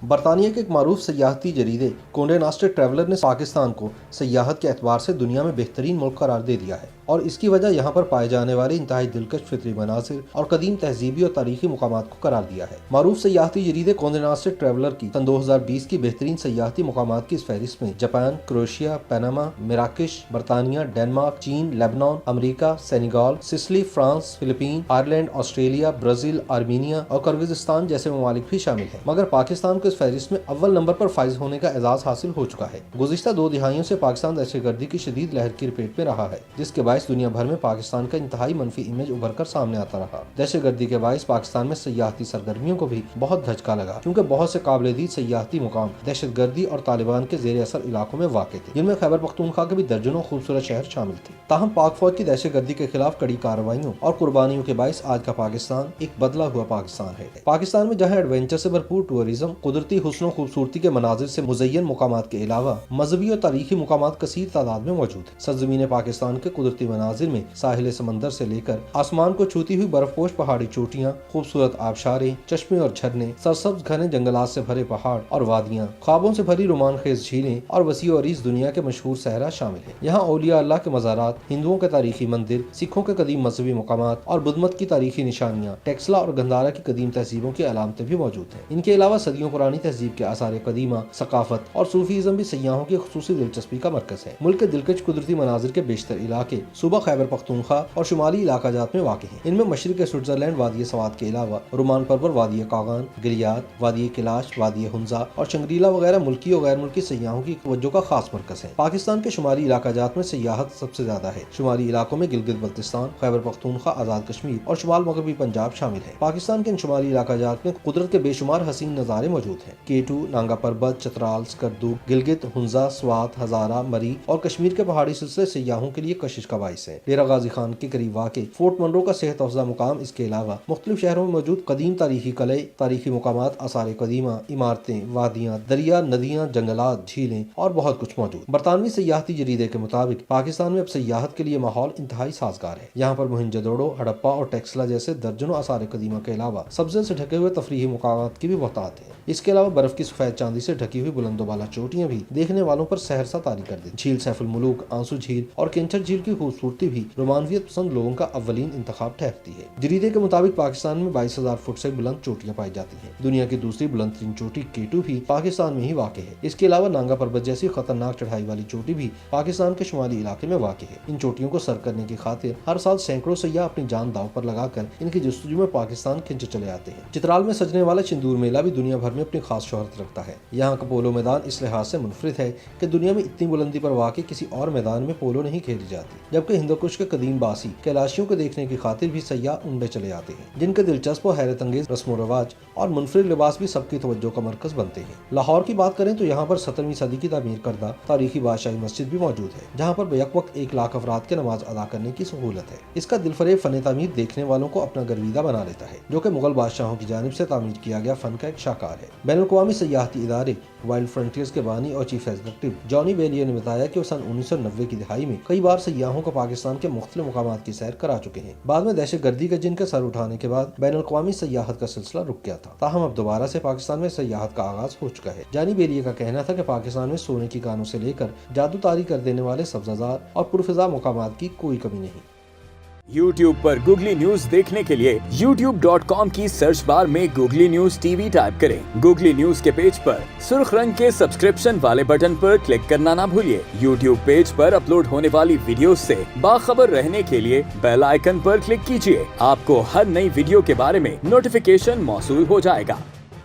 برطانیہ کے ایک معروف سیاحتی جریدے کونڈے ناسٹ ٹریولر نے پاکستان کو سیاحت کے اعتبار سے دنیا میں بہترین ملک قرار دے دیا ہے، اور اس کی وجہ یہاں پر پائے جانے والے انتہائی دلکش فطری مناظر اور قدیم تہذیبی اور تاریخی مقامات کو قرار دیا ہے۔ معروف سیاحتی جریدے کونڈے ناسٹ ٹریولر کی سن 2020 کی بہترین سیاحتی مقامات کی اس فہرست میں جاپان، کروشیا، پاناما، مراکش، برطانیہ، ڈنمارک، چین، Lebanon, America, Senegal, Sicily, France, Philippines, Ireland, Australia, Brazil, Armenia اور کرغزستان جیسے ممالک بھی شامل ہیں، مگر پاکستان کو اس فہرست میں اول نمبر پر فائز ہونے کا اعزاز حاصل ہو چکا ہے۔ گزشتہ 2 دہائیوں سے پاکستان دہشت گردی کی شدید لہر کی لپیٹ میں رہا ہے، جس کے باعث دنیا بھر میں پاکستان کا انتہائی منفی امیج ابھر کر سامنے آتا رہا۔ دہشت گردی کے باعث پاکستان میں سیاحتی سرگرمیوں کو بھی بہت دھچکا لگا، کیونکہ بہت سے قابل دید سیاحتی مقام دہشت گردی اور طالبان کے زیر اثر علاقوں میں واقع تھے، جن میں خیبر پختونخوا کے بھی درجنوں خوبصورت شہر شامل تھے۔ تاہم پاک فوج کی دہشت گردی کے خلاف کڑی کارروائیوں اور قربانیوں کے باعث آج کا پاکستان ایک بدلا ہوا پاکستان ہے۔ پاکستان میں جہاں ایڈونچر سے بھرپور ٹورازم، قدرتی حسن و خوبصورتی کے مناظر سے مزین مقامات کے علاوہ مذہبی اور تاریخی مقامات کثیر تعداد میں موجود ہیں۔ سرزمین پاکستان کے قدرتی مناظر میں ساحل سمندر سے لے کر آسمان کو چھوتی ہوئی برف پوش پہاڑی چوٹیاں، خوبصورت آبشاریں، چشمے اور جھرنے، سرسبز گھنے جنگلات سے بھرے پہاڑ اور وادیاں، خوابوں سے بھری رومان خیز جھیلیں اور وسیع و عریض دنیا کے مشہور صحرا شامل ہیں۔ یہاں اولیاء اللہ کے مزارات، ہندوؤں کے تاریخی مندر، سکھوں کے قدیم مذہبی مقامات اور بدھ مت کی تاریخی نشانیاں، ٹیکسلا اور گندھارا کی قدیم تہذیبوں کی علامتیں بھی موجود ہیں۔ ان کے علاوہ صدیوں پرانی تہذیب کے آثار قدیمہ، ثقافت اور صوفیزم بھی سیاحوں کی خصوصی دلچسپی کا مرکز ہے۔ ملک کے دلکش قدرتی مناظر کے بیشتر علاقے صوبہ خیبر پختونخوا اور شمالی علاقہ جات میں واقع ہیں۔ ان میں مشرق سوئٹزرلینڈ وادی سوات کے علاوہ رومان پرور وادی کاغان، گلیات، وادی کیلاش، وادی ہنزا اور چنگریلا وغیرہ ملکی اور غیر ملکی سیاحوں کی توجہ کا خاص مرکز ہے۔ پاکستان کے شمالی علاقہ جات میں سیاحت سب سے زیادہ ہے۔ شمالی علاقوں میں گلگت بلتستان، خیبر پختونخوا، آزاد کشمیر اور شمال مغربی پنجاب شامل ہیں۔ پاکستان کے ان شمالی علاقہ جات میں قدرت کے بے شمار حسین نظارے موجود ہیں۔ کیٹو، نانگا پربت، چترال، سکردو، گلگت، ہنزا، سوات، ہزارہ، مری اور کشمیر کے پہاڑی سلسلے سیاحوں کے لیے کشش کا باعث ہیں۔ ڈیرہ غازی خان کے قریب واقع فورٹ منرو کا صحت افزا مقام اس کے علاوہ مختلف شہروں میں موجود قدیم تاریخی قلعے، تاریخی مقامات، آثار قدیمہ، عمارتیں، وادیاں، دریا، ندیاں، جنگلات، جھیلیں اور بہت کچھ موجود۔ برطانوی سیاحتی جریدے کے مطابق پاکستان میں اب سیاحت کے لیے ماحول انتہائی سازگار ہے۔ یہاں پر موہنجو دڑو، ہڑپا اور ٹیکسلا جیسے درجنوں آثار قدیمہ کے علاوہ سبزے سے ڈھکے ہوئے تفریحی مقامات کی بھی بہتات ہیں۔ اس کے علاوہ برف کی سفید چاندی سے ڈھکی ہوئی بلند و بالا چوٹیاں بھی دیکھنے والوں پر سحرسا طاری کر دیتی۔ جھیل سیف الملوک، آنسو جھیل اور کینچر جھیل کی خوبصورتی بھی رومانویت پسند لوگوں کا اولین انتخاب ٹھہرتی ہے۔ جریدے کے مطابق پاکستان میں 22,000 فٹ سے بلند چوٹیاں پائی جاتی ہیں۔ دنیا کی دوسری بلند ترین چوٹی کیٹو بھی پاکستان میں ہی واقع ہے۔ اس کے علاوہ نانگا پربت جیسی خطرناک چڑھائی والی چوٹی بھی پاکستان کے شمالی علاقے میں واقع ہے۔ ان چوٹیوں کو سر کرنے کی خاطر ہر سال سینکڑوں سیاح اپنی جان داؤ پر لگا کر ان کی جستجو میں پاکستان کھنچے چلے آتے ہیں۔ چترال میں سجنے والا چندور میلہ بھی دنیا بھر میں اپنی خاص شہرت رکھتا ہے۔ یہاں کا پولو میدان اس لحاظ سے منفرد ہے کہ دنیا میں اتنی بلندی پر واقع کسی اور میدان میں پولو نہیں کھیلی جاتی، جبکہ ہندوکش کے قدیم باسی کیلاشیوں کو دیکھنے کی خاطر بھی سیاح انڈے چلے آتے ہیں، جن کے دلچسپ و حیرت انگیز رسم و رواج اور منفرد لباس بھی سب کی توجہ کا مرکز بنتے ہیں۔ لاہور کی بات کریں تو یہاں پر 17ویں صدی کی تعمیر کردہ تاریخی بادشاہی مسجد بھی موجود ہے، جہاں پر بیک وقت 1 لاکھ افراد کے نماز ادا کرنے کی سہولت ہے۔ اس کا دلفریب فن تعمیر دیکھنے والوں کو اپنا گرویدہ بنا لیتا ہے، جو کہ مغل بادشاہوں کی جانب سے تعمیر کیا گیا فن کا ایک شاہکار ہے۔ بین الاقوامی سیاحتی ادارے وائلڈ فرنٹیئرز کے بانی اور چیف ایگزیکٹو جانی بیلیے نے بتایا کہ وہ سن 1990 کی دہائی میں کئی بار سیاحوں کو پاکستان کے مختلف مقامات کی سیر کرا چکے ہیں۔ بعد میں دہشت گردی کے جن کا سر اٹھانے کے بعد بین الاقوامی سیاحت کا سلسلہ رک گیا تھا، تاہم اب دوبارہ سے پاکستان میں سیاحت کا آغاز ہو چکا ہے۔ جانی بیلیے کا کہنا تھا کہ پاکستان میں سونے کی کانوں سے لے کر جادو طاری کر دینے والے سبزہ زار اور پرفضا مقامات کی کوئی کمی نہیں۔ YouTube پر گوگلی نیوز دیکھنے کے لیے youtube.com کی سرچ بار میں googly news T V type کریں۔ گوگلی نیوز کے پیج پر سرخ رنگ کے سبسکرپشن والے بٹن پر کلک کرنا نہ بھولیے۔ YouTube پیج پر اپلوڈ ہونے والی ویڈیوز سے باخبر رہنے کے لیے بیل آئیکن پر کلک کیجیے۔ آپ کو ہر نئی ویڈیو کے بارے میں نوٹیفیکیشن موصول ہو جائے گا۔